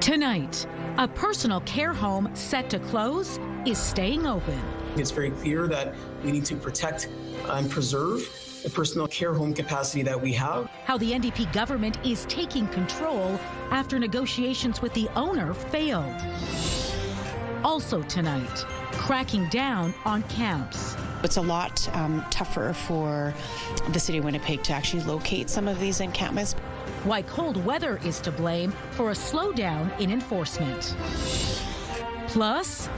Tonight, a personal care home set to close is staying open. It's very clear that we need to protect and preserve the personal care home capacity that we have. How the NDP government is taking control after negotiations with the owner failed. Also tonight, cracking down on camps. It's a lot tougher for the city of Winnipeg to actually locate some of these encampments. Why cold weather is to blame for a slowdown in enforcement. Plus,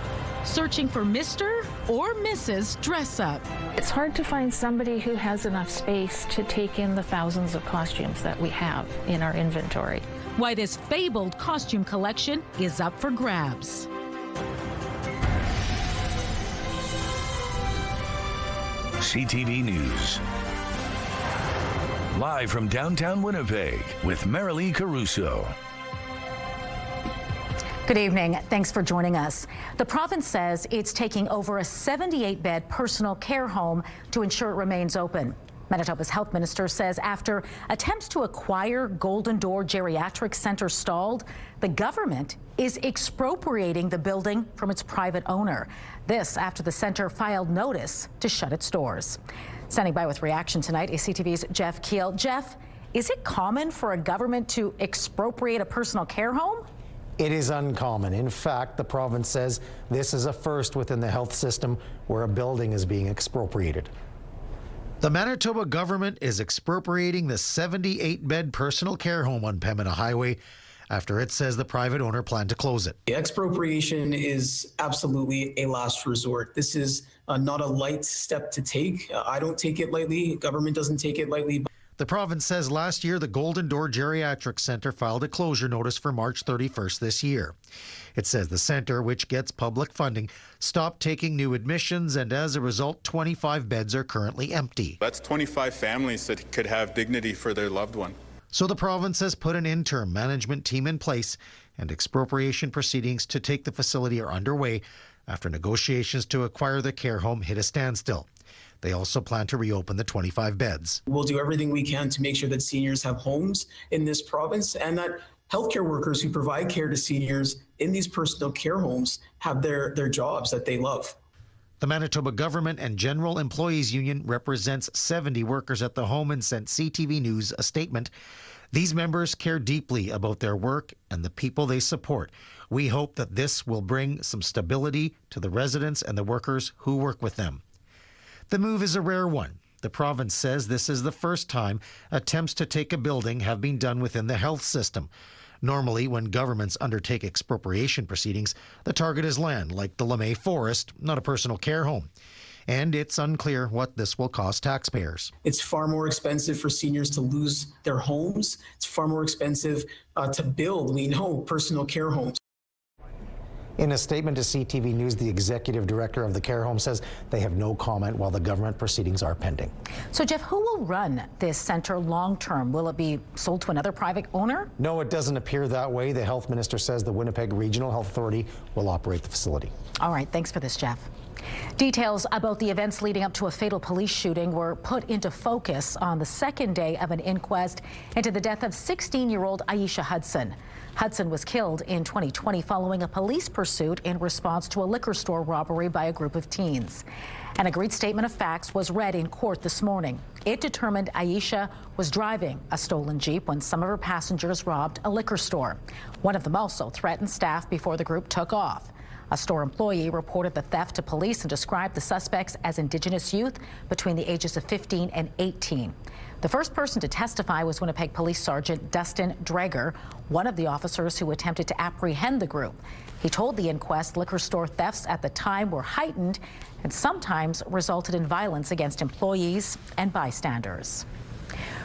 searching for Mr. or Mrs. Dress Up. It's hard to find somebody who has enough space to take in the thousands of costumes that we have in our inventory. Why this fabled costume collection is up for grabs. CTV News. Live from downtown Winnipeg with Marilee Caruso. Good evening. Thanks for joining us. The province says it's taking over a 78-bed personal care home to ensure it remains open. Manitoba's health minister says after attempts to acquire Golden Door Geriatric Centre stalled, the government is expropriating the building from its private owner. This after the centre filed notice to shut its doors. Standing by with reaction tonight is CTV's Jeff Keel. Jeff, is it common for a government to expropriate a personal care home? It is uncommon. In fact, the province says this is a first within the health system where a building is being expropriated. The Manitoba government is expropriating the 78-bed personal care home on Pembina Highway after it says the private owner planned to close it. The expropriation is absolutely a last resort. This is not a light step to take. I don't take it lightly. Government doesn't take it lightly. The province says last year the Golden Door Geriatric Centre filed a closure notice for March 31st this year. It says the centre, which gets public funding, stopped taking new admissions, and as a result, 25 beds are currently empty. That's 25 families that could have dignity for their loved one. So the province has put an interim management team in place, and expropriation proceedings to take the facility are underway after negotiations to acquire the care home hit a standstill. They also plan to reopen the 25 beds. We'll do everything we can to make sure that seniors have homes in this province and that healthcare workers who provide care to seniors in these personal care homes have their jobs that they love. The Manitoba Government and General Employees Union represents 70 workers at the home and sent CTV News a statement. These members care deeply about their work and the people they support. We hope that this will bring some stability to the residents and the workers who work with them. The move is a rare one. The province says this is the first time attempts to take a building have been done within the health system. Normally, when governments undertake expropriation proceedings, the target is land, like the LeMay Forest, not a personal care home. And it's unclear what this will cost taxpayers. It's far more expensive for seniors to lose their homes. It's far more expensive to build, we know, personal care homes. In a statement to CTV News, the executive director of the care home says they have no comment while the government proceedings are pending. So, Jeff, who will run this centre long term? Will it be sold to another private owner? No, it doesn't appear that way. The health minister says the Winnipeg Regional Health Authority will operate the facility. All right, thanks for this, Jeff. Details about the events leading up to a fatal police shooting were put into focus on the second day of an inquest into the death of 16-year-old Aisha Hudson. Hudson was killed in 2020 following a police pursuit in response to a liquor store robbery by a group of teens. An agreed statement of facts was read in court this morning. It determined Aisha was driving a stolen Jeep when some of her passengers robbed a liquor store. One of them also threatened staff before the group took off. A store employee reported the theft to police and described the suspects as Indigenous youth between the ages of 15 and 18. The first person to testify was Winnipeg Police Sergeant Dustin Dreger, one of the officers who attempted to apprehend the group. He told the inquest liquor store thefts at the time were heightened and sometimes resulted in violence against employees and bystanders.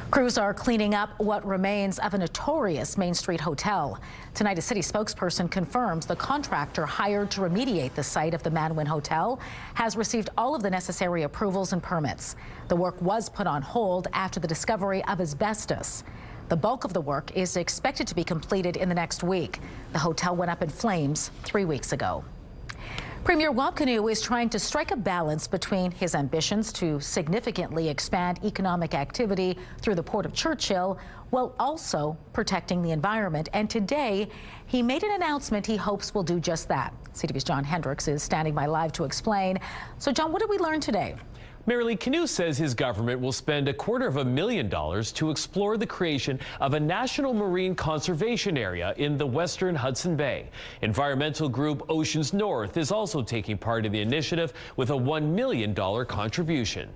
Crews are cleaning up what remains of a notorious Main Street hotel. Tonight, a city spokesperson confirms the contractor hired to remediate the site of the Manwin Hotel has received all of the necessary approvals and permits. The work was put on hold after the discovery of asbestos. The bulk of the work is expected to be completed in the next week. The hotel went up in flames 3 weeks ago. Premier Wapkanu is trying to strike a balance between his ambitions to significantly expand economic activity through the Port of Churchill while also protecting the environment. And today, he made an announcement he hopes will do just that. CTV's John Hendricks is standing by live to explain. So, John, what did we learn today? Marilee, Canoe says his government will spend $250,000 to explore the creation of a national marine conservation area in the western Hudson Bay. Environmental group Oceans North is also taking part in the initiative with a $1 million contribution.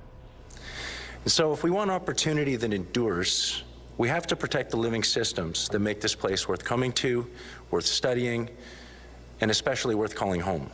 So if we want opportunity that endures, we have to protect the living systems that make this place worth coming to, worth studying, and especially worth calling home.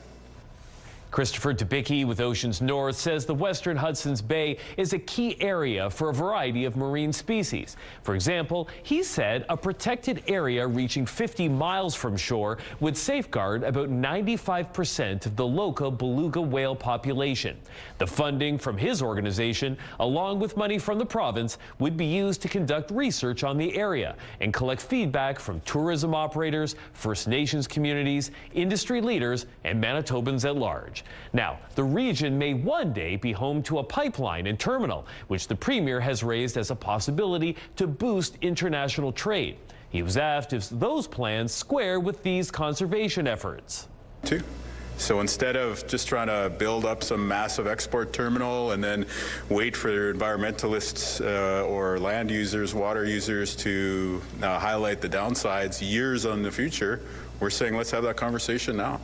Christopher Dubicki with Oceans North says the western Hudson's Bay is a key area for a variety of marine species. For example, he said a protected area reaching 50 miles from shore would safeguard about 95% of the local beluga whale population. The funding from his organization, along with money from the province, would be used to conduct research on the area and collect feedback from tourism operators, First Nations communities, industry leaders, and Manitobans at large. Now, the region may one day be home to a pipeline and terminal, which the Premier has raised as a possibility to boost international trade. He was asked if those plans square with these conservation efforts. So instead of just trying to build up some massive export terminal and then wait for environmentalists or land users, water users to highlight the downsides years on the future, we're saying let's have that conversation now.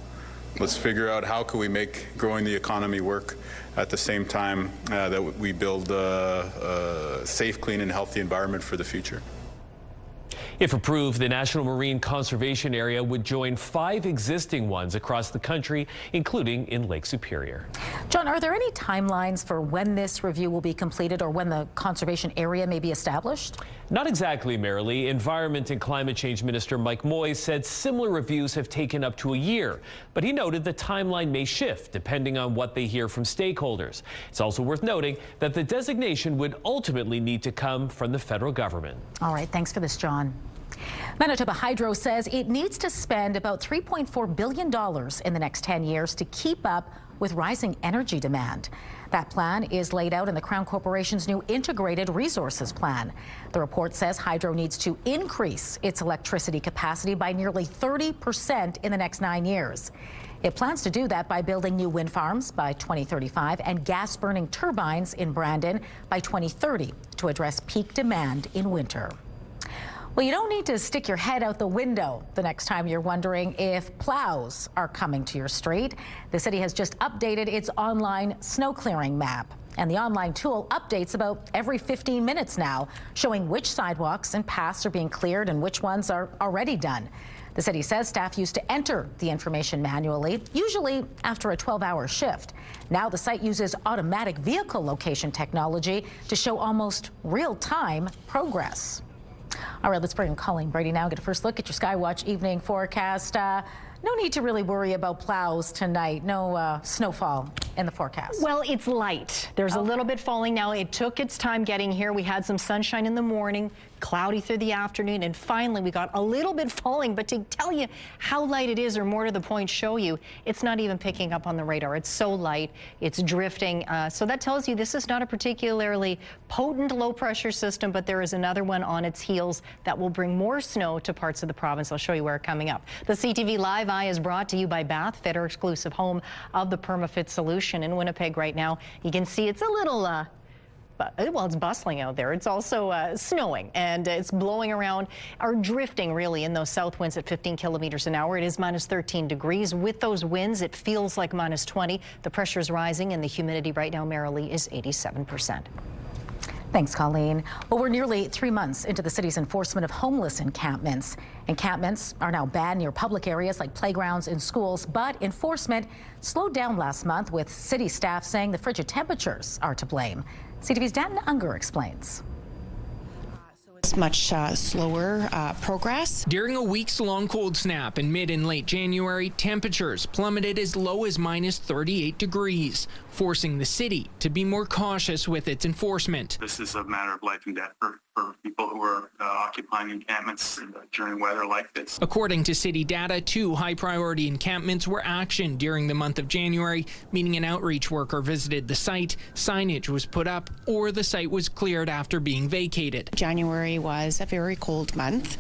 Let's figure out how can we make growing the economy work at the same time that we build a safe, clean, and healthy environment for the future. If approved, the National Marine Conservation Area would join 5 existing ones across the country, including in Lake Superior. John, are there any timelines for when this review will be completed or when the conservation area may be established? Not exactly, Marilee. Environment and Climate Change Minister Mike Moyes said similar reviews have taken up to a year, but he noted the timeline may shift depending on what they hear from stakeholders. It's also worth noting that the designation would ultimately need to come from the federal government. All right, thanks for this, John. Manitoba Hydro says it needs to spend about $3.4 billion in the next 10 years to keep up with rising energy demand. That plan is laid out in the Crown Corporation's new Integrated Resources Plan. The report says Hydro needs to increase its electricity capacity by nearly 30% in the next 9 years. It plans to do that by building new wind farms by 2035 and gas-burning turbines in Brandon by 2030 to address peak demand in winter. Well, you don't need to stick your head out the window the next time you're wondering if plows are coming to your street. The city has just updated its online snow clearing map. And the online tool updates about every 15 minutes now, showing which sidewalks and paths are being cleared and which ones are already done. The city says staff used to enter the information manually, usually after a 12-hour shift. Now the site uses automatic vehicle location technology to show almost real-time progress. All right, let's bring in Colleen Brady now. Get a first look at your Skywatch evening forecast. No need to really worry about plows tonight. No snowfall in the forecast. Well, it's light. There's a little bit falling now. It took its time getting here. We had some sunshine in the morning, cloudy through the afternoon, and finally we got a little bit falling. But to tell you how light it is, or more to the point, show you, it's not even picking up on the radar. It's so light, it's drifting. So that tells you this is not a particularly potent low pressure system, but there is another one on its heels that will bring more snow to parts of the province. I'll show you where coming up. The CTV Live Eye is brought to you by Bath, Fitter exclusive home of the PermaFit solution in Winnipeg right now. You can see it's a little well, it's bustling out there. It's also snowing, and it's blowing around, or drifting really, in those south winds at 15 kilometers an hour. It is minus 13 degrees. With those winds, it feels like minus 20. The pressure is rising, and the humidity right now, Marilee, is 87%. Thanks, Colleen. Well, we're nearly 3 months into the city's enforcement of homeless encampments. Encampments are now banned near public areas like playgrounds and schools, but enforcement slowed down last month, with city staff saying the frigid temperatures are to blame. CTV's Dan Unger explains. It's much slower progress. During a weeks-long cold snap in mid and late January, temperatures plummeted as low as minus 38 degrees, forcing the city to be more cautious with its enforcement. This is a matter of life and death for people who are occupying encampments during weather like this. According to city data, 2 high-priority encampments were actioned during the month of January, meaning an outreach worker visited the site, signage was put up, or the site was cleared after being vacated. January was a very cold month,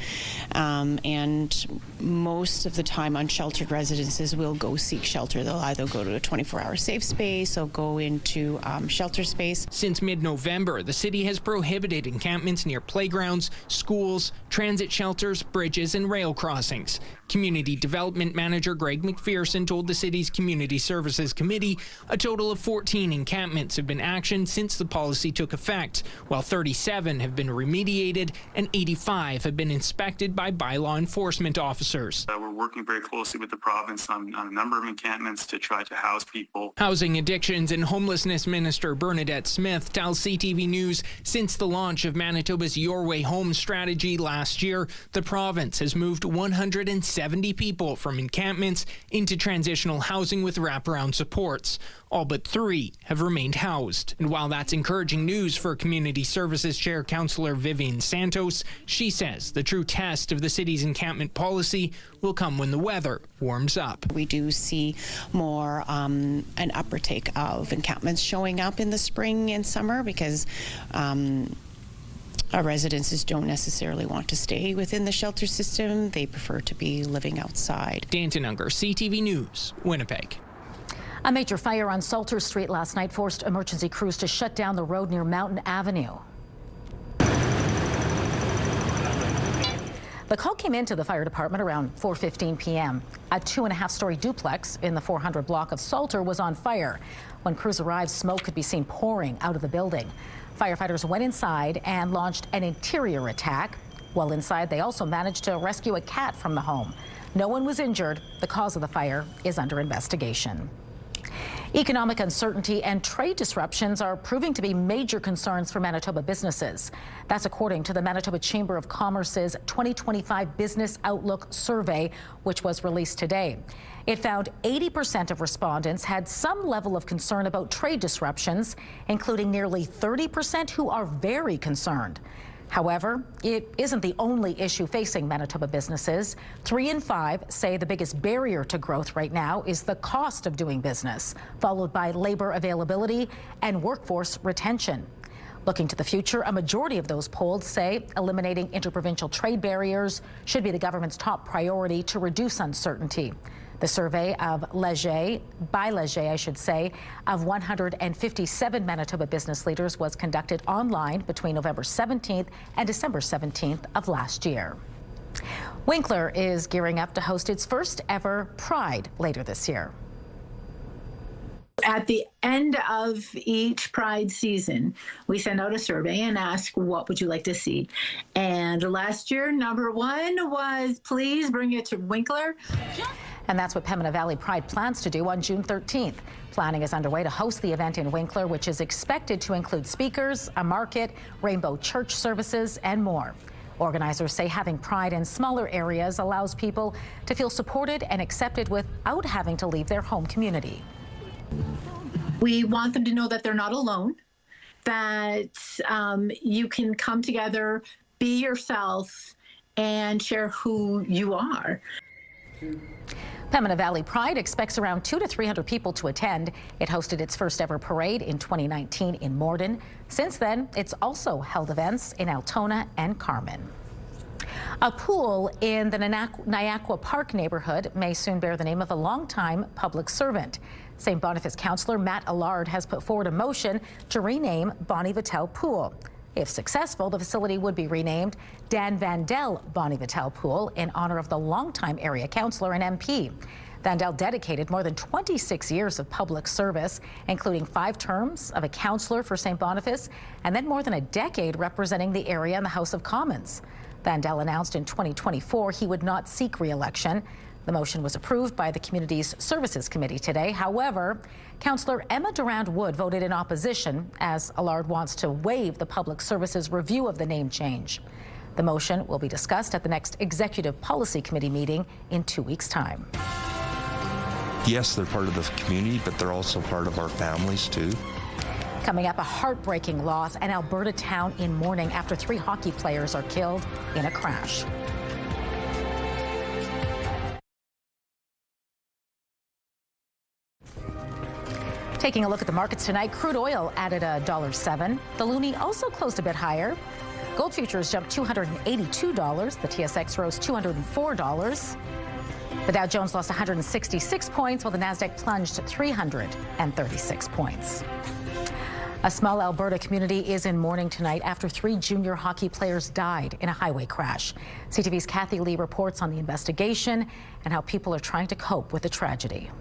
and most of the time unsheltered residences will go seek shelter. They'll either go to a 24-hour safe space or go into shelter space. Since mid-November, the city has prohibited encampments near playgrounds, schools, transit shelters, bridges, and rail crossings. Community Development Manager Greg McPherson told the city's Community Services Committee a total of 14 encampments have been actioned since the policy took effect, while 37 have been remediated and 85 have been inspected by bylaw enforcement officers. We're working very closely with the province on a number of encampments to try to house people. Housing Addictions and Homelessness Minister Bernadette Smith tells CTV News since the launch of Manitoba's Your Way Home strategy last year, the province has moved 170 people from encampments into transitional housing with wraparound supports. All but 3 have remained housed. And while that's encouraging news for Community Services Chair Councillor Vivian Santos, she says the true test of the city's encampment policy will come when the weather warms up. We do see more an upper take of encampments showing up in the spring and summer because our residences don't necessarily want to stay within the shelter system. They prefer to be living outside. Danton Unger, CTV News, Winnipeg. A major fire on Salter Street last night forced emergency crews to shut down the road near Mountain Avenue. The call came into the fire department around 4:15 p.m. A 2.5-story duplex in the 400 block of Salter was on fire. When crews arrived, smoke could be seen pouring out of the building. Firefighters went inside and launched an interior attack. While inside, they also managed to rescue a cat from the home. No one was injured. The cause of the fire is under investigation. Economic uncertainty and trade disruptions are proving to be major concerns for Manitoba businesses. That's according to the Manitoba Chamber of Commerce's 2025 Business Outlook Survey, which was released today. It found 80% of respondents had some level of concern about trade disruptions, including nearly 30% who are very concerned. However, it isn't the only issue facing Manitoba businesses. 3 in 5 say the biggest barrier to growth right now is the cost of doing business, followed by labor availability and workforce retention. Looking to the future, a majority of those polled say eliminating interprovincial trade barriers should be the government's top priority to reduce uncertainty. The survey of of 157 Manitoba business leaders was conducted online between November 17th and December 17th of last year. Winkler is gearing up to host its first ever Pride later this year. At the end of each Pride season, we send out a survey and ask, what would you like to see? And last year, number 1 was, please bring it to Winkler. And that's what Pembina Valley Pride plans to do on June 13th. Planning is underway to host the event in Winkler, which is expected to include speakers, a market, rainbow church services, and more. Organizers say having Pride in smaller areas allows people to feel supported and accepted without having to leave their home community. We want them to know that they're not alone, that you can come together, be yourself, and share who you are. Pembina Valley Pride expects around 200 to 300 people to attend. It hosted its first ever parade in 2019 in Morden. Since then, it's also held events in Altona and Carmen. A pool in the Niagara Park neighborhood may soon bear the name of a longtime public servant. St. Boniface councillor Matt Allard has put forward a motion to rename Bonnie Vitale Pool. If successful, the facility would be renamed Dan Vandel Bonnie Vitale Pool in honor of the longtime area councillor and MP. Vandel dedicated more than 26 years of public service, including 5 terms of a councillor for St. Boniface and then more than a decade representing the area in the House of Commons. Vandel announced in 2024 he would not seek re-election. The motion was approved by the Community's Services Committee today. However, Councillor Emma Durand-Wood voted in opposition as Allard wants to waive the Public Services review of the name change. The motion will be discussed at the next Executive Policy Committee meeting in 2 weeks' time. Yes, they're part of the community, but they're also part of our families too. Coming up, a heartbreaking loss, an Alberta town in mourning after 3 hockey players are killed in a crash. Taking a look at the markets tonight, crude oil added $1.07. The loonie also closed a bit higher. Gold futures jumped $282. The TSX rose $204. The Dow Jones lost 166 points, while the Nasdaq plunged 336 points. A small Alberta community is in mourning tonight after 3 junior hockey players died in a highway crash. CTV's Kathy Lee reports on the investigation and how people are trying to cope with the tragedy.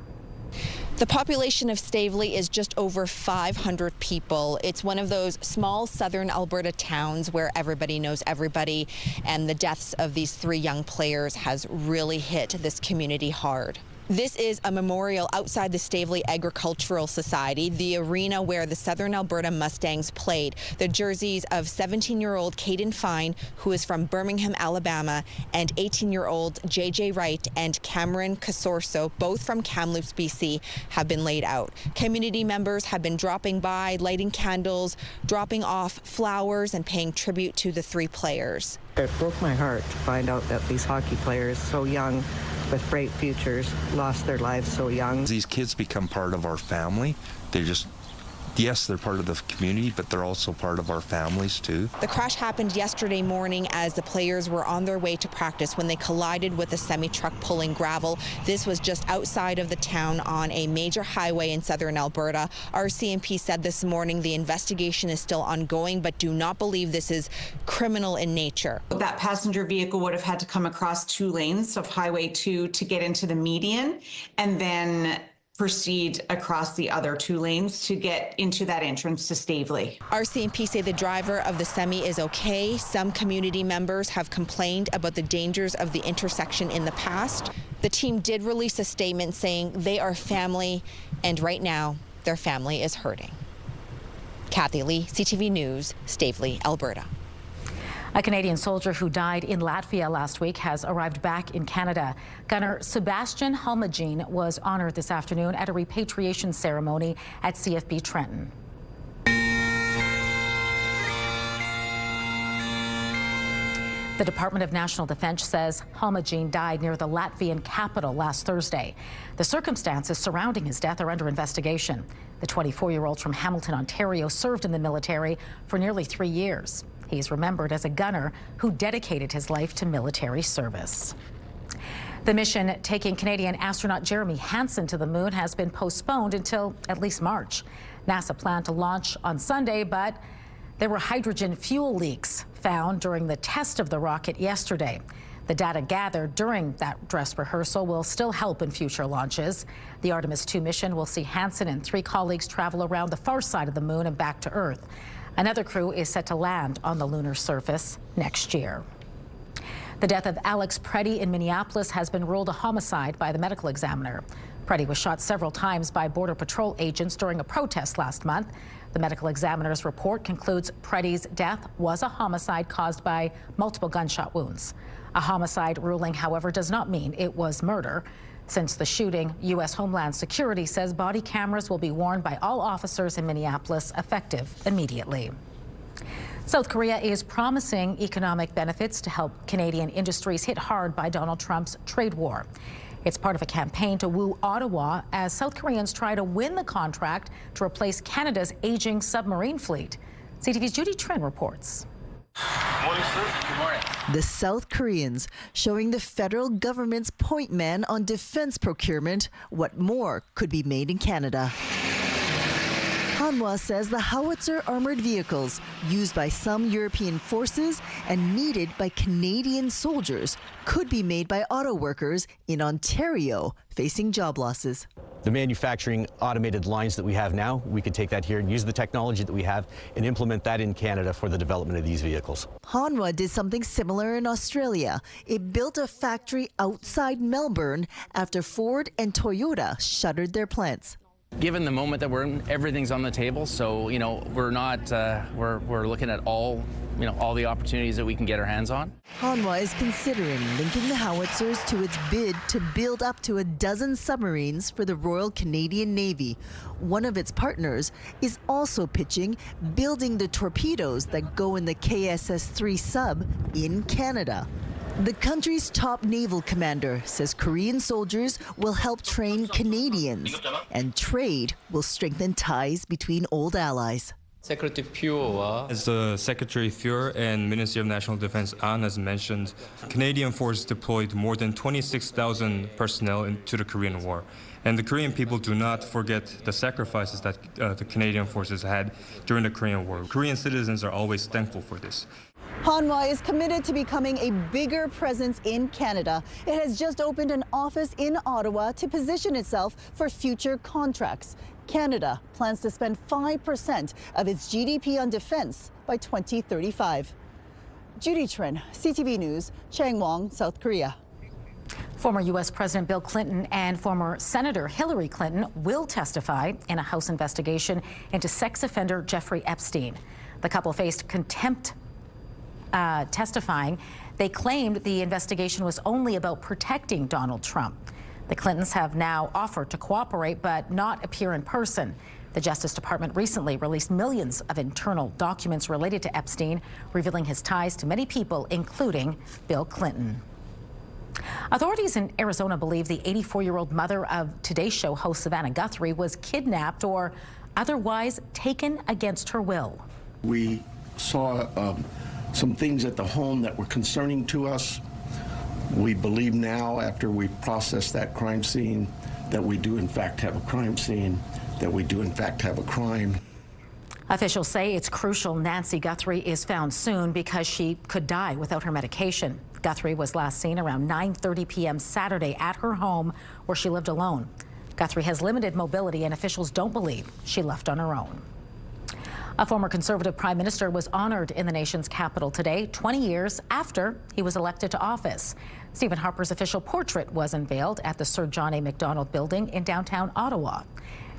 The population of Stavely is just over 500 people. It's one of those small southern Alberta towns where everybody knows everybody, and the deaths of these 3 young players has really hit this community hard. This is a memorial outside the Stavely Agricultural Society, the arena where the Southern Alberta Mustangs played. The jerseys of 17-year-old Caden Fine, who is from Birmingham, Alabama, and 18-year-old JJ Wright and Cameron Casorso, both from Kamloops, BC, have been laid out. Community members have been dropping by, lighting candles, dropping off flowers, and paying tribute to the 3 players. It broke my heart to find out that these hockey players, so young, with bright futures, lost their lives so young. These kids become part of our family. They're just, yes, they're part of the community, but they're also part of our families too. The crash happened yesterday morning as the players were on their way to practice when they collided with a semi-truck pulling gravel. This was just outside of the town on a major highway in southern Alberta. RCMP said this morning the investigation is still ongoing, but do not believe this is criminal in nature. That passenger vehicle would have had to come across 2 lanes of Highway 2 to get into the median, and then proceed across the other 2 lanes to get into that entrance to Stavely. RCMP say the driver of the semi is okay. Some community members have complained about the dangers of the intersection in the past. The team did release a statement saying they are family, and right now their family is hurting. Kathy Lee, CTV News, Stavely, Alberta. A Canadian soldier who died in Latvia last week has arrived back in Canada. Gunner Sebastian Halmagine was honored this afternoon at a repatriation ceremony at CFB Trenton. The Department of National Defense says Halmagine died near the Latvian capital last Thursday. The circumstances surrounding his death are under investigation. The 24-year-old from Hamilton, Ontario, served in the military for nearly 3 years. He's remembered as a gunner who dedicated his life to military service. The mission taking Canadian astronaut Jeremy Hansen to the moon has been postponed until at least March. NASA planned to launch on Sunday, but there were hydrogen fuel leaks found during the test of the rocket yesterday. The data gathered during that dress rehearsal will still help in future launches. The Artemis 2 mission will see Hansen and 3 colleagues travel around the far side of the moon and back to Earth. Another crew is set to land on the lunar surface next year. The death of Alex Preddy in Minneapolis has been ruled a homicide by the medical examiner. Preddy was shot several times by Border Patrol agents during a protest last month. The medical examiner's report concludes Preddy's death was a homicide caused by multiple gunshot wounds. A homicide ruling, however, does not mean it was murder. Since the shooting, U.S. Homeland Security says body cameras will be worn by all officers in Minneapolis, effective immediately. South Korea is promising economic benefits to help Canadian industries hit hard by Donald Trump's trade war. It's part of a campaign to woo Ottawa as South Koreans try to win the contract to replace Canada's aging submarine fleet. CTV's Judy Trin reports. Morning, sir. Good morning. The South Koreans showing the federal government's point man on defense procurement what more could be made in Canada. Hanwha says the howitzer armored vehicles used by some European forces and needed by Canadian soldiers could be made by auto workers in Ontario facing job losses. The manufacturing automated lines that we have now, we could take that here and use the technology that we have and implement that in Canada for the development of these vehicles. Hanwha did something similar in Australia. It built a factory outside Melbourne after Ford and Toyota shuttered their plants. Given the moment that we're in, everything's on the table. So, you know, we're not, we're looking at all the opportunities that we can get our hands on. Hanwha is considering linking the howitzers to its bid to build up to a dozen submarines for the Royal Canadian Navy. One of its partners is also pitching building the torpedoes that go in the KSS-3 sub in Canada. The country's top naval commander says Korean soldiers will help train Canadians, and trade will strengthen ties between old allies. Secretary Pure. As the Secretary Pure and Ministry of National Defense An has mentioned, Canadian forces deployed more than 26,000 personnel into the Korean War. And the Korean people do not forget the sacrifices that the Canadian forces had during the Korean War. Korean citizens are always thankful for this. Hanwha is committed to becoming a bigger presence in Canada. It has just opened an office in Ottawa to position itself for future contracts. Canada plans to spend 5% of its GDP on defense by 2035. Judy Trin, CTV News, Changwon, South Korea. Former U.S. President Bill Clinton and former Senator Hillary Clinton will testify in a House investigation into sex offender Jeffrey Epstein. The couple faced contempt testifying. They claimed the investigation was only about protecting Donald Trump. The Clintons have now offered to cooperate but not appear in person. The Justice Department recently released millions of internal documents related to Epstein, revealing his ties to many people, including Bill Clinton. Authorities in Arizona believe the 84-year-old mother of Today Show host Savannah Guthrie was kidnapped or otherwise taken against her will. We saw some things at the home that were concerning to us. We believe now, after we process that crime scene, that we do in fact have a crime scene, that we do in fact have a crime. Officials say it's crucial Nancy Guthrie is found soon because she could die without her medication. Guthrie was last seen around 9:30 p.m. Saturday at her home where she lived alone. Guthrie has limited mobility and officials don't believe she left on her own. A former Conservative Prime Minister was honored in the nation's capital today, 20 years after he was elected to office. Stephen Harper's official portrait was unveiled at the Sir John A. Macdonald Building in downtown Ottawa.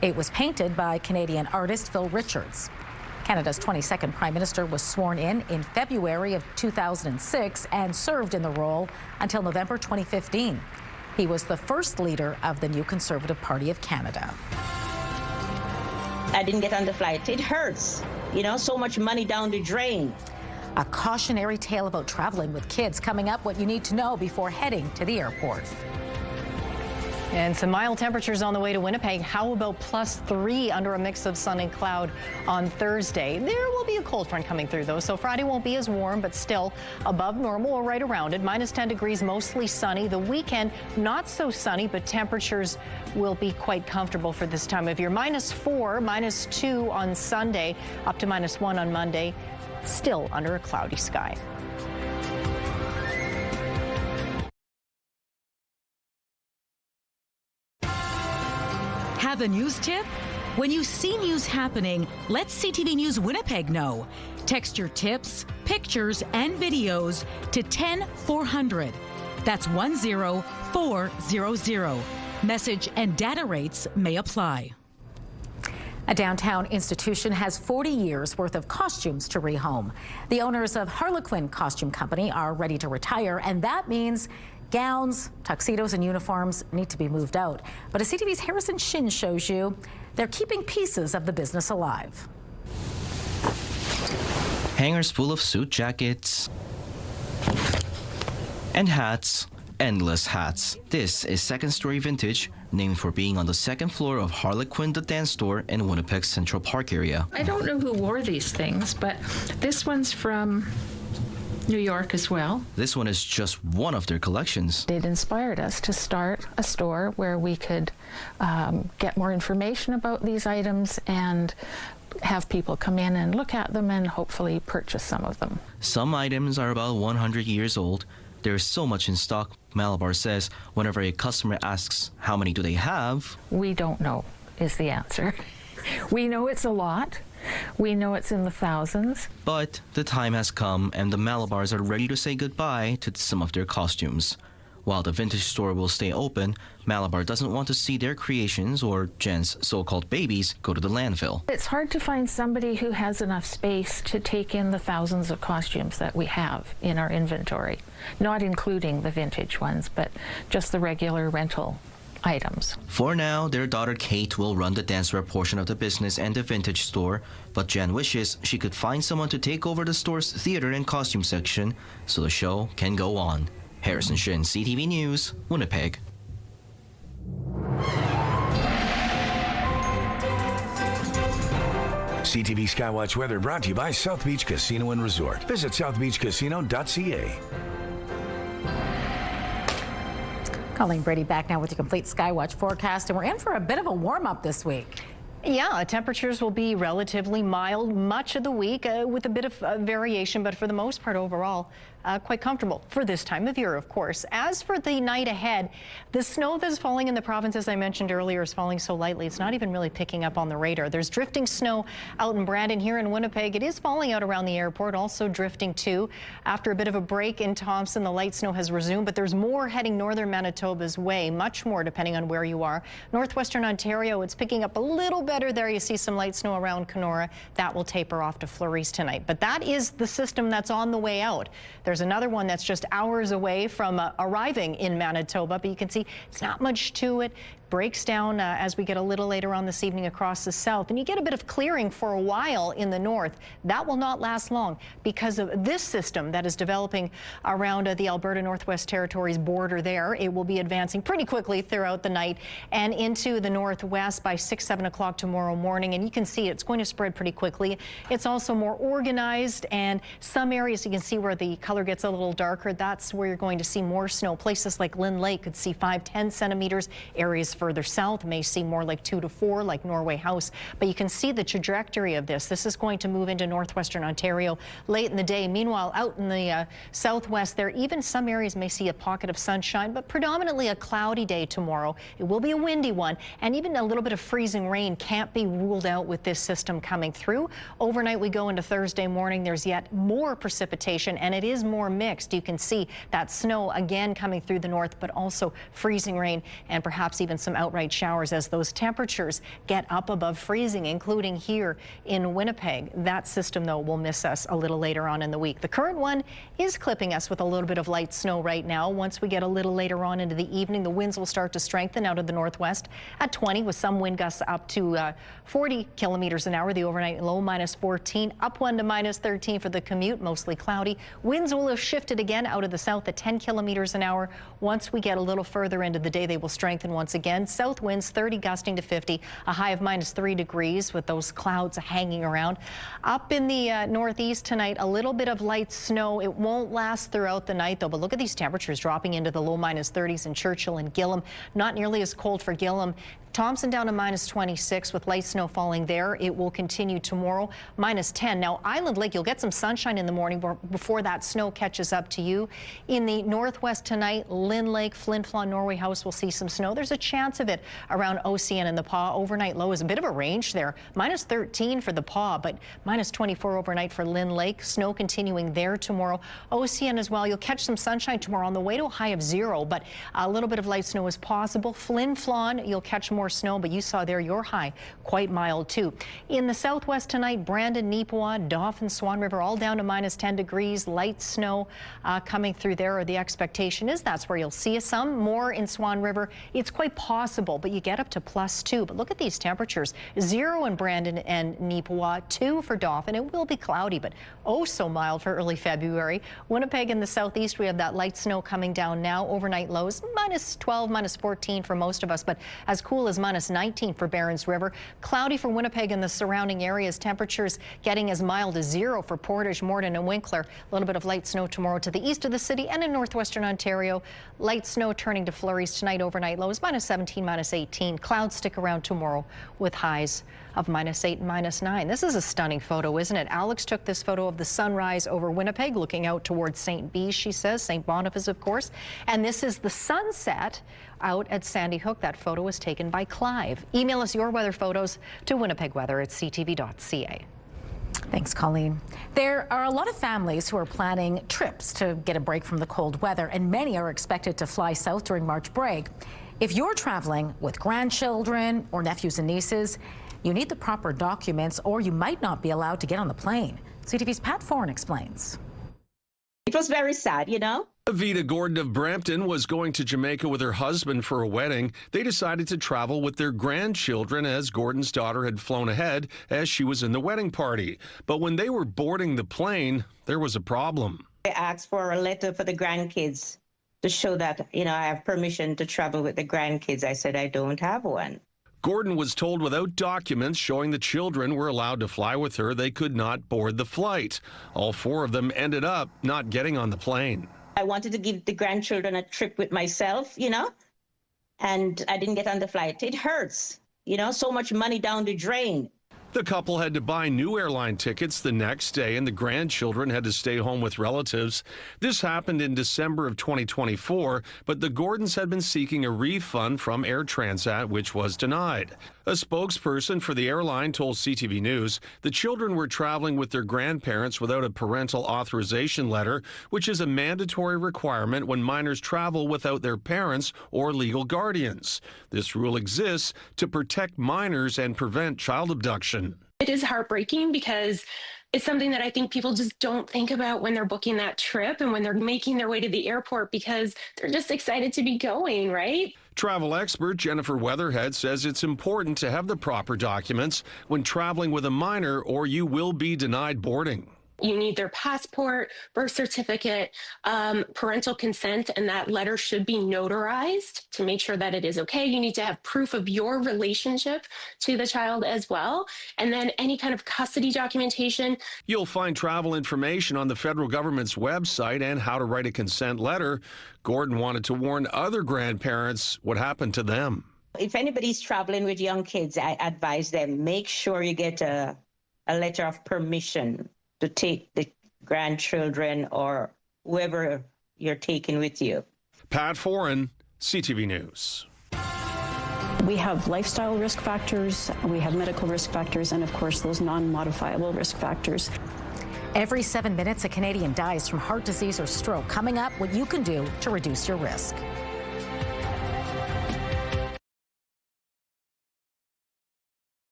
It was painted by Canadian artist Phil Richards. Canada's 22nd Prime Minister was sworn in February of 2006 and served in the role until November 2015. He was the first leader of the new Conservative Party of Canada. I didn't get on the flight. It hurts. You know, so much money down the drain. A cautionary tale about traveling with kids coming up, what you need to know before heading to the airport. And some mild temperatures on the way to Winnipeg. How about +3 under a mix of sun and cloud on Thursday? There will be a cold front coming through, though, so Friday won't be as warm, but still above normal or right around it. -10 degrees, mostly sunny. The weekend, not so sunny, but temperatures will be quite comfortable for this time of year. -4, -2 on Sunday, up to -1 on Monday, still under a cloudy sky. Have a news tip? When you see news happening, let CTV News Winnipeg know. Text your tips, pictures, and videos to 10400. That's 10400. Message and data rates may apply. A downtown institution has 40 years worth of costumes to rehome. The owners of Harlequin Costume Company are ready to retire, and that means gowns, tuxedos, and uniforms need to be moved out. But as CTV's Harrison Shin shows you, they're keeping pieces of the business alive. Hangers full of suit jackets and hats, endless hats. This is Second Story Vintage, named for being on the second floor of Harlequin the Dance Store in Winnipeg's Central Park area. I don't know who wore these things, but this one's from New York as well. This one is just one of their collections. It inspired us to start a store where we could get more information about these items and have people come in and look at them and hopefully purchase some of them. Some items are about 100 years old. There's so much in stock, Malabar says, whenever a customer asks how many do they have. We don't know is the answer. We know it's a lot. We know it's in the thousands. But the time has come and the Malabars are ready to say goodbye to some of their costumes. While the vintage store will stay open, Malabar doesn't want to see their creations, or Jen's so-called babies, go to the landfill. It's hard to find somebody who has enough space to take in the thousands of costumes that we have in our inventory, not including the vintage ones, but just the regular rental items. For now, their daughter Kate will run the dancewear portion of the business and the vintage store, but Jen wishes she could find someone to take over the store's theater and costume section so the show can go on. Harrison Shin, CTV News, Winnipeg. CTV Skywatch weather brought to you by South Beach Casino and Resort. Visit southbeachcasino.ca. Colleen Brady back now with your complete Skywatch forecast, and we're in for a bit of a warm-up this week. Yeah, temperatures will be relatively mild much of the week with a bit of variation, but for the most part overall, quite comfortable for this time of year, of course. As for the night ahead, the snow that's falling in the province, as I mentioned earlier, is falling so lightly, it's not even really picking up on the radar. There's drifting snow out in Brandon. Here in Winnipeg, it is falling out around the airport, also drifting too. After a bit of a break in Thompson, the light snow has resumed, but there's more heading northern Manitoba's way, much more depending on where you are. Northwestern Ontario, it's picking up a little better there. You see some light snow around Kenora. That will taper off to flurries tonight. But that is the system that's on the way out. There's another one that's just hours away from arriving in Manitoba, but you can see it's not much to it. Breaks down as we get a little later on this evening across the south, and you get a bit of clearing for a while in the north. That will not last long because of this system that is developing around the Alberta Northwest Territories border there. It will be advancing pretty quickly throughout the night and into the northwest by 6-7 o'clock tomorrow morning, and you can see it's going to spread pretty quickly. It's also more organized, and some areas you can see where the color gets a little darker. That's where you're going to see more snow. Places like Lynn Lake could see 5-10 centimeters. Areas further south may see more like 2 to 4, like Norway House. But you can see the trajectory of this. This is going to move into northwestern Ontario late in the day. Meanwhile, out in the southwest there, even some areas may see a pocket of sunshine, but predominantly a cloudy day tomorrow. It will be a windy one, and even a little bit of freezing rain can't be ruled out with this system coming through. Overnight we go into Thursday morning. There's yet more precipitation, and it is more mixed. You can see that snow again coming through the north, but also freezing rain and perhaps even some outright showers as those temperatures get up above freezing, including here in Winnipeg. That system, though, will miss us a little later on in the week. The current one is clipping us with a little bit of light snow right now. Once we get a little later on into the evening, the winds will start to strengthen out of the northwest at 20, with some wind gusts up to 40 kilometers an hour. The overnight low -14, up 1 to -13 for the commute, mostly cloudy. Winds will have shifted again out of the south at 10 kilometers an hour. Once we get a little further into the day, they will strengthen once again. South winds 30 gusting to 50, a high of -3 degrees with those clouds hanging around. Up in the northeast tonight, a little bit of light snow. It won't last throughout the night, though, but look at these temperatures dropping into the low -30s in Churchill and Gillam. Not nearly as cold for Gillam. Thompson down to -26 with light snow falling there. It will continue tomorrow, -10. Now, Island Lake, you'll get some sunshine in the morning before that snow catches up to you. In the northwest tonight, Lynn Lake, Flin Flon, Norway House will see some snow. There's a chance of it around Ocean and the Paw. Overnight low is a bit of a range there. -13 for the Paw, but -24 overnight for Lynn Lake. Snow continuing there tomorrow. Ocean as well. You'll catch some sunshine tomorrow on the way to a high of 0, but a little bit of light snow is possible. Flin Flon, you'll catch more snow, but you saw there your high quite mild too. In the southwest tonight, Brandon, Neepawa, Dauphin, Swan River all down to -10 degrees. Light snow coming through there, or the expectation is that's where you'll see some more in Swan River. It's quite possible, but you get up to +2. But look at these temperatures: 0 in Brandon and Neepawa, 2 for Dauphin. It will be cloudy, but oh so mild for early February. Winnipeg in the southeast, we have that light snow coming down now. Overnight lows -12, -14 for most of us, but as cool as -19 for Barons River. Cloudy for Winnipeg and the surrounding areas. Temperatures getting as mild as 0 for Portage, Morden and Winkler. A little bit of light snow tomorrow to the east of the city and in northwestern Ontario. Light snow turning to flurries tonight. Overnight lows -17, -18. Clouds stick around tomorrow with highs of -8 and -9. This is a stunning photo, isn't it? Alex took this photo of the sunrise over Winnipeg, looking out towards St. Bees, she says, St. Boniface, of course. And this is the sunset out at Sandy Hook. That photo was taken by Clive. Email us your weather photos to winnipegweather@ctv.ca. Thanks, Colleen. There are a lot of families who are planning trips to get a break from the cold weather, and many are expected to fly south during March break. If you're traveling with grandchildren or nephews and nieces, you need the proper documents or you might not be allowed to get on the plane. CTV's Pat Foran explains. It was very sad, you know. Avita Gordon of Brampton was going to Jamaica with her husband for a wedding. They decided to travel with their grandchildren as Gordon's daughter had flown ahead as she was in the wedding party. But when they were boarding the plane, there was a problem. I asked for a letter for the grandkids to show that, you know, I have permission to travel with the grandkids. I said I don't have one. Gordon was told without documents showing the children were allowed to fly with her, they could not board the flight. All four of them ended up not getting on the plane. I wanted to give the grandchildren a trip with myself, you know, and I didn't get on the flight. It hurts, you know, so much money down the drain. The couple had to buy new airline tickets the next day, and the grandchildren had to stay home with relatives. This happened in December of 2024, but the Gordons had been seeking a refund from Air Transat, which was denied. A spokesperson for the airline told CTV News the children were traveling with their grandparents without a parental authorization letter, which is a mandatory requirement when minors travel without their parents or legal guardians. This rule exists to protect minors and prevent child abduction. It is heartbreaking because it's something that I think people just don't think about when they're booking that trip and when they're making their way to the airport because they're just excited to be going, right? Travel expert Jennifer Weatherhead says it's important to have the proper documents when traveling with a minor or you will be denied boarding. You need their passport, birth certificate, parental consent, and that letter should be notarized to make sure that it is okay. You need to have proof of your relationship to the child as well, and then any kind of custody documentation. You'll find travel information on the federal government's website and how to write a consent letter. Gordon wanted to warn other grandparents what happened to them. If anybody's traveling with young kids, I advise them, make sure you get a letter of permission to take the grandchildren or whoever you're taking with you. Pat Foran, CTV News. We have lifestyle risk factors, we have medical risk factors, and of course those non-modifiable risk factors. Every 7 minutes, a Canadian dies from heart disease or stroke. Coming up, what you can do to reduce your risk.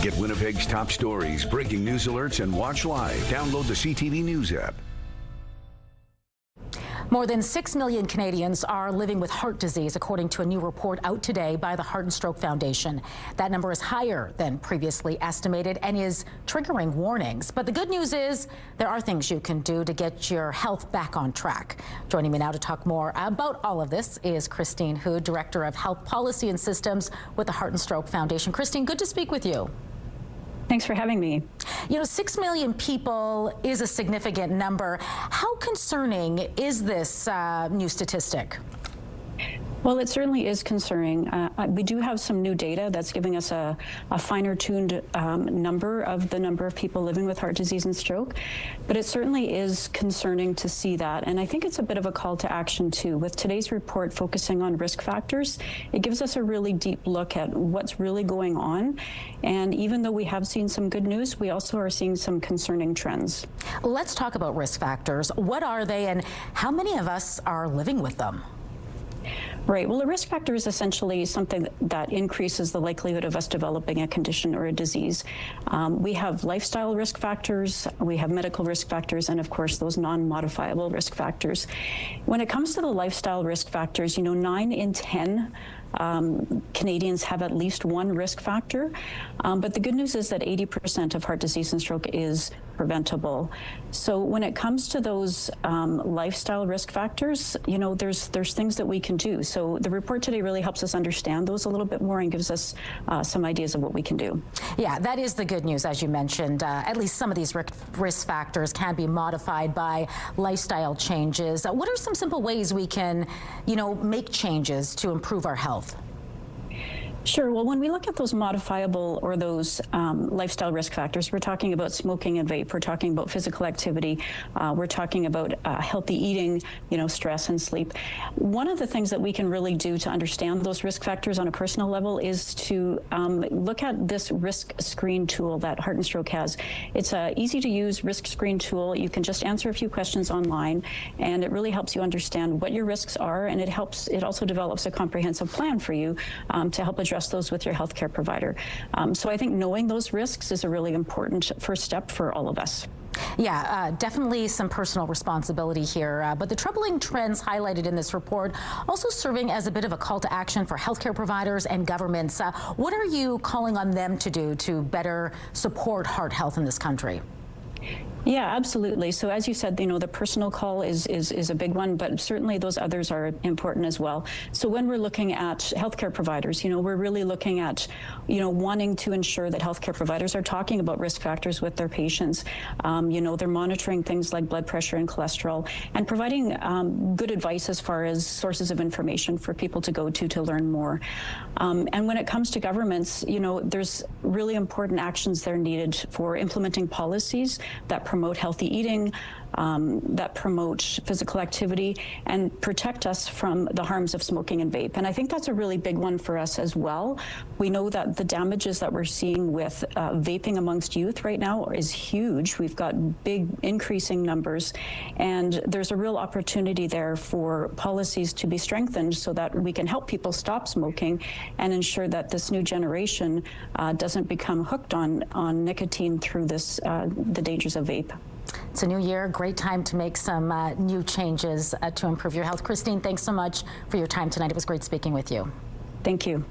Get Winnipeg's top stories, breaking news alerts, and watch live. Download the CTV News app. More than 6 million Canadians are living with heart disease, according to a new report out today by the Heart and Stroke Foundation. That number is higher than previously estimated and is triggering warnings. But the good news is there are things you can do to get your health back on track. Joining me now to talk more about all of this is Christine Hood, Director of Health Policy and Systems with the Heart and Stroke Foundation. Christine, good to speak with you. Thanks for having me. You know, 6 million people is a significant number. How concerning is this new statistic? Well, it certainly is concerning. We do have some new data that's giving us a finer-tuned number of people living with heart disease and stroke, but it certainly is concerning to see that. And I think it's a bit of a call to action, too. With today's report focusing on risk factors, it gives us a really deep look at what's really going on. And even though we have seen some good news, we also are seeing some concerning trends. Let's talk about risk factors. What are they, and how many of us are living with them? Right. Well, a risk factor is essentially something that increases the likelihood of us developing a condition or a disease. We have lifestyle risk factors, we have medical risk factors, and of course, those non-modifiable risk factors. When it comes to the lifestyle risk factors, 9 in 10 Canadians have at least one risk factor. But the good news is that 80% of heart disease and stroke is preventable. So when it comes to those lifestyle risk factors, there's things that we can do. So the report today really helps us understand those a little bit more and gives us some ideas of what we can do. Yeah, that is the good news, as you mentioned. At least some of these risk factors can be modified by lifestyle changes. What are some simple ways we can, make changes to improve our health? Sure. Well, when we look at those modifiable or those lifestyle risk factors, we're talking about smoking and vape. We're talking about physical activity. We're talking about healthy eating, stress and sleep. One of the things that we can really do to understand those risk factors on a personal level is to look at this risk screen tool that Heart and Stroke has. It's an easy to use risk screen tool. You can just answer a few questions online, and it really helps you understand what your risks are, and it also develops a comprehensive plan for you to help address those with your healthcare provider. So I think knowing those risks is a really important first step for all of us. Yeah, definitely some personal responsibility here. But the troubling trends highlighted in this report also serving as a bit of a call to action for healthcare providers and governments. What are you calling on them to do to better support heart health in this country? Yeah, absolutely. So as you said, the personal call is a big one, but certainly those others are important as well. So when we're looking at healthcare providers, we're really looking at, wanting to ensure that healthcare providers are talking about risk factors with their patients. They're monitoring things like blood pressure and cholesterol and providing good advice as far as sources of information for people to go to learn more. And when it comes to governments, there's really important actions that are needed for implementing policies that promote healthy eating, that promote physical activity, and protect us from the harms of smoking and vape. And I think that's a really big one for us as well. We know that the damages that we're seeing with vaping amongst youth right now is huge. We've got big increasing numbers, and there's a real opportunity there for policies to be strengthened so that we can help people stop smoking and ensure that this new generation doesn't become hooked on nicotine through the dangers of vape. It's a new year, great time to make some new changes to improve your health. Christine, thanks so much for your time tonight. It was great speaking with you. Thank you.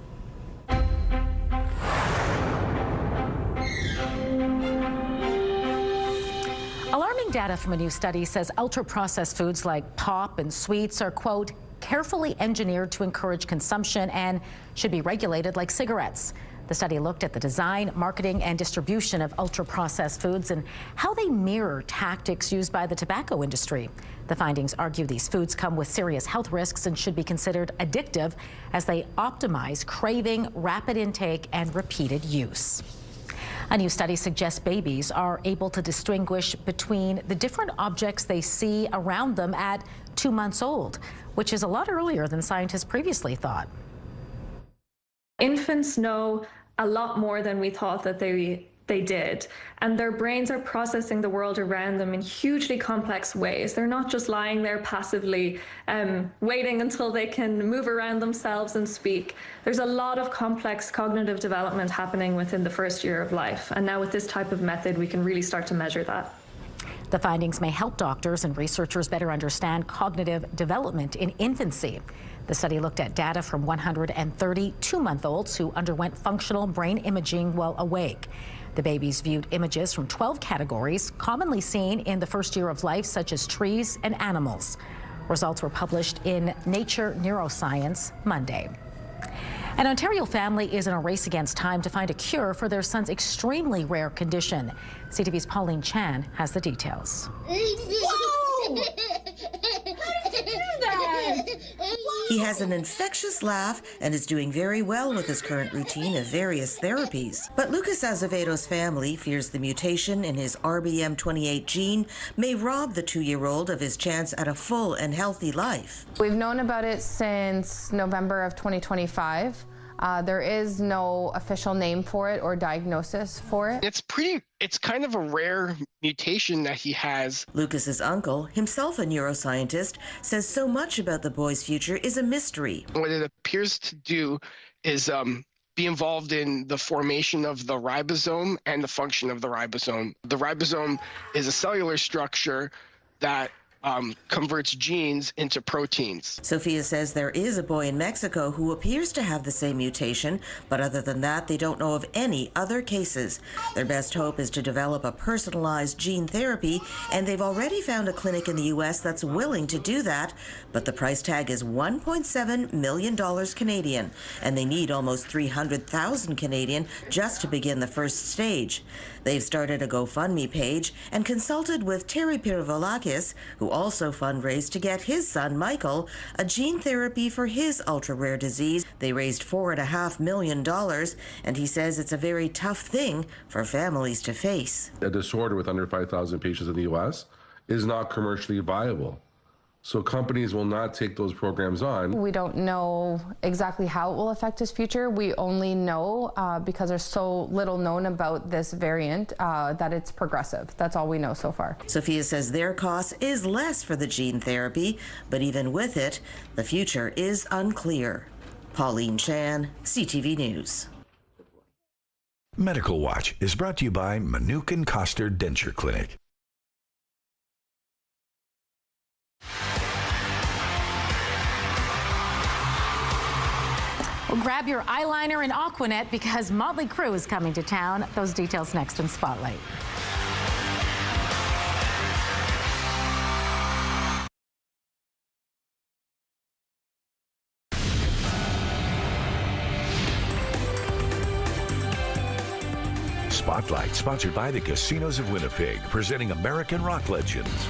Alarming data from a new study says ultra-processed foods like pop and sweets are, quote, carefully engineered to encourage consumption and should be regulated like cigarettes. The study looked at the design, marketing, and distribution of ultra-processed foods and how they mirror tactics used by the tobacco industry. The findings argue these foods come with serious health risks and should be considered addictive as they optimize craving, rapid intake, and repeated use. A new study suggests babies are able to distinguish between the different objects they see around them at 2 months old, which is a lot earlier than scientists previously thought. Infants know a lot more than we thought that they did, and their brains are processing the world around them in hugely complex ways. They're not just lying there passively waiting until they can move around themselves and speak. There's a lot of complex cognitive development happening within the first year of life, and now with this type of method we can really start to measure that. The findings may help doctors and researchers better understand cognitive development in infancy. The study looked at data from 130 2-month-olds who underwent functional brain imaging while awake. The babies viewed images from 12 categories commonly seen in the first year of life, such as trees and animals. Results were published in Nature Neuroscience Monday. An Ontario family is in a race against time to find a cure for their son's extremely rare condition. CTV's Pauline Chan has the details. Whoa! He has an infectious laugh and is doing very well with his current routine of various therapies. But Lucas Azevedo's family fears the mutation in his RBM28 gene may rob the 2-year-old of his chance at a full and healthy life. We've known about it since November of 2025. There is no official name for it or diagnosis for it. It's kind of a rare mutation that he has. Lucas's uncle, himself a neuroscientist, says so much about the boy's future is a mystery. What it appears to do is be involved in the formation of the ribosome and the function of the ribosome. The ribosome is a cellular structure that converts genes into proteins. Sophia says there is a boy in Mexico who appears to have the same mutation, but other than that, they don't know of any other cases. Their best hope is to develop a personalized gene therapy, and they've already found a clinic in the U.S. that's willing to do that, but the price tag is $1.7 million Canadian, and they need almost 300,000 Canadian just to begin the first stage. They've started a GoFundMe page and consulted with Terry Pirivolakis, who who also fundraised to get his son, Michael, a gene therapy for his ultra-rare disease. They raised $4.5 million, and he says it's a very tough thing for families to face. A disorder with under 5,000 patients in the U.S. is not commercially viable. So companies will not take those programs on. We don't know exactly how it will affect his future. We only know, because there's so little known about this variant, that it's progressive. That's all we know so far. Sophia says their cost is less for the gene therapy, but even with it, the future is unclear. Pauline Chan, CTV News. Medical Watch is brought to you by Manukin Koster Denture Clinic. Well, grab your eyeliner and Aquanet because Motley Crue is coming to town. Those details next in Spotlight. Spotlight, sponsored by the Casinos of Winnipeg, presenting American rock legends.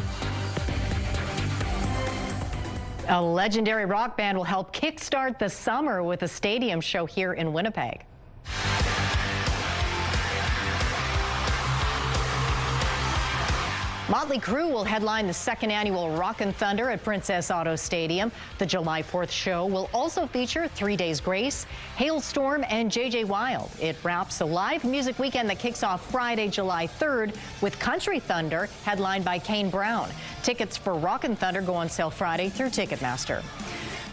A legendary rock band will help kickstart the summer with a stadium show here in Winnipeg. Motley Crue will headline the second annual Rockin' Thunder at Princess Auto Stadium. The July 4th show will also feature 3 Days Grace, Hailstorm, and J.J. Wild. It wraps a live music weekend that kicks off Friday, July 3rd with Country Thunder, headlined by Kane Brown. Tickets for Rockin' Thunder go on sale Friday through Ticketmaster.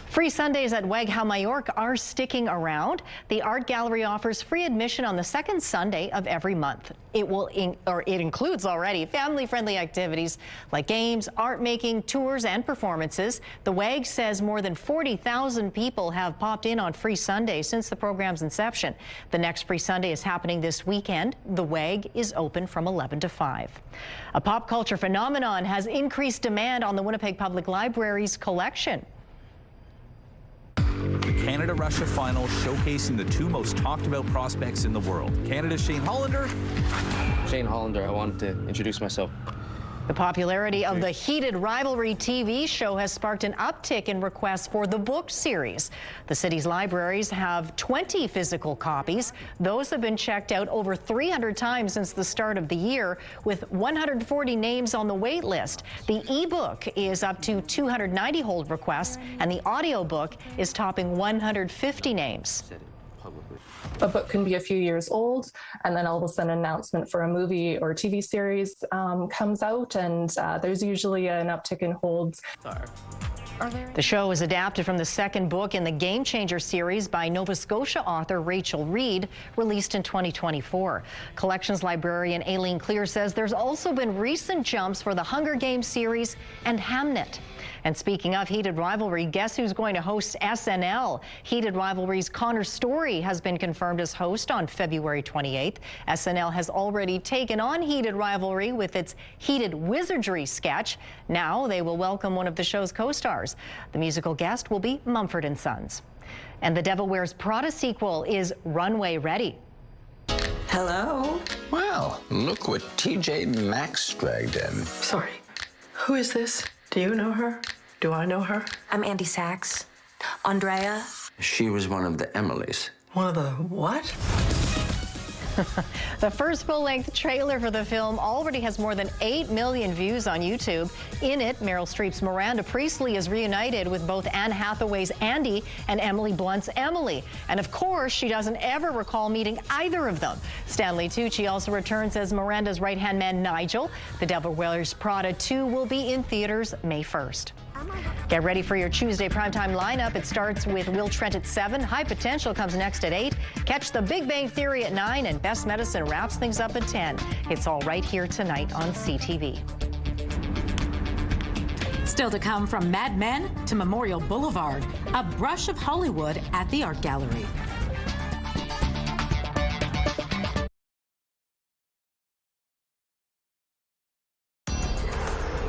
Free Sundays at Weg Majorque are sticking around. The art gallery offers free admission on the second Sunday of every month. It includes already family-friendly activities like games, art making, tours, and performances. The WEG says more than 40,000 people have popped in on Free Sunday since the program's inception. The next Free Sunday is happening this weekend. The WEG is open from 11 to 5. A pop culture phenomenon has increased demand on the Winnipeg Public Library's collection. Canada-Russia final showcasing the two most talked about prospects in the world. Canada's Shane Hollander. Shane Hollander, I wanted to introduce myself. The popularity of the Heated Rivalry TV show has sparked an uptick in requests for the book series. The city's libraries have 20 physical copies. Those have been checked out over 300 times since the start of the year, with 140 names on the wait list. The ebook is up to 290 hold requests, and the audiobook is topping 150 names. A book can be a few years old, and then all of a sudden an announcement for a movie or TV series comes out, and there's usually an uptick in holds. The show is adapted from the second book in the Game Changer series by Nova Scotia author Rachel Reed, released in 2024. Collections librarian Aileen Clear says there's also been recent jumps for the Hunger Games series and Hamnet. And speaking of Heated Rivalry, guess who's going to host SNL? Heated Rivalry's Connor Story has been confirmed as host on February 28th. SNL has already taken on Heated Rivalry with its Heated Wizardry sketch. Now they will welcome one of the show's co-stars. The musical guest will be Mumford & Sons. And the Devil Wears Prada sequel is runway ready. Hello? Well, look what TJ Maxx dragged in. Sorry, who is this? Do you know her? Do I know her? I'm Andy Sachs. Andrea? She was one of the Emilys. One of the what? The first full-length trailer for the film already has more than 8 million views on YouTube. In it, Meryl Streep's Miranda Priestley is reunited with both Anne Hathaway's Andy and Emily Blunt's Emily. And of course, she doesn't ever recall meeting either of them. Stanley Tucci also returns as Miranda's right-hand man, Nigel. The Devil Wears Prada 2 will be in theaters May 1st. Get ready for your Tuesday primetime lineup. It starts with Will Trent at 7. High Potential comes next at 8. Catch The Big Bang Theory at 9. And Best Medicine wraps things up at 10. It's all right here tonight on CTV. Still to come, from Mad Men to Memorial Boulevard, a brush of Hollywood at the Art Gallery.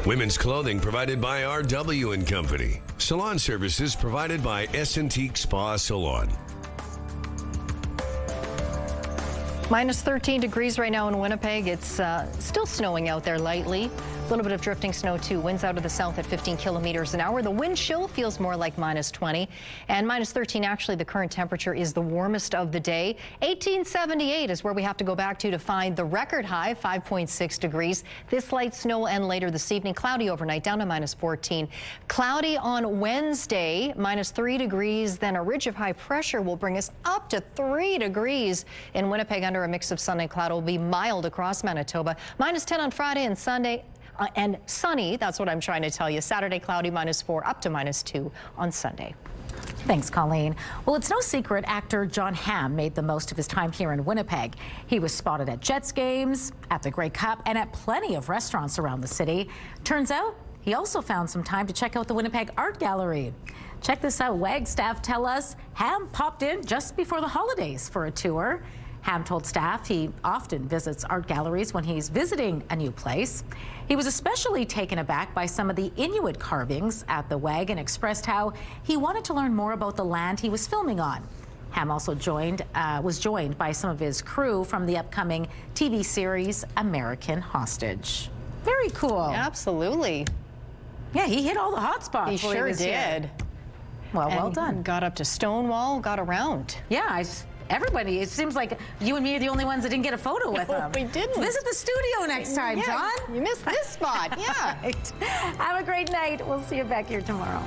Women's clothing provided by R.W. & Company. Salon services provided by S&T Spa Salon. Minus 13 degrees right now in Winnipeg. It's still snowing out there lightly. A little bit of drifting snow, too. Winds out of the south at 15 kilometers an hour. The wind chill feels more like -20 and -13. Actually, the current temperature is the warmest of the day. 1878 is where we have to go back to find the record high, 5.6 degrees. This light snow and later this evening. Cloudy overnight, down to -14. Cloudy on Wednesday, -3 degrees. Then a ridge of high pressure will bring us up to 3 degrees in Winnipeg under a mix of sun and cloud. It will be mild across Manitoba. -10 on Friday and Sunday. And sunny, that's what I'm trying to tell you. Saturday, cloudy, -4, up to -2 on Sunday. Thanks, Colleen. Well, it's no secret actor Jon Hamm made the most of his time here in Winnipeg. He was spotted at Jets games, at the Grey Cup, and at plenty of restaurants around the city. Turns out he also found some time to check out the Winnipeg Art Gallery. Check this out. WAG staff tell us Hamm popped in just before the holidays for a tour. Hamm told staff he often visits art galleries when he's visiting a new place. He was especially taken aback by some of the Inuit carvings at the WAG and expressed how he wanted to learn more about the land he was filming on. Hamm also was joined by some of his crew from the upcoming TV series American Hostage. Very cool. Absolutely. Yeah, he hit all the hot spots. He sure did. Well, well done. Got up to Stonewall, got around. Yeah, everybody, it seems like you and me are the only ones that didn't get a photo with him. We didn't. Visit the studio next time, John. You missed this spot. Yeah. Right. Have a great night. We'll see you back here tomorrow.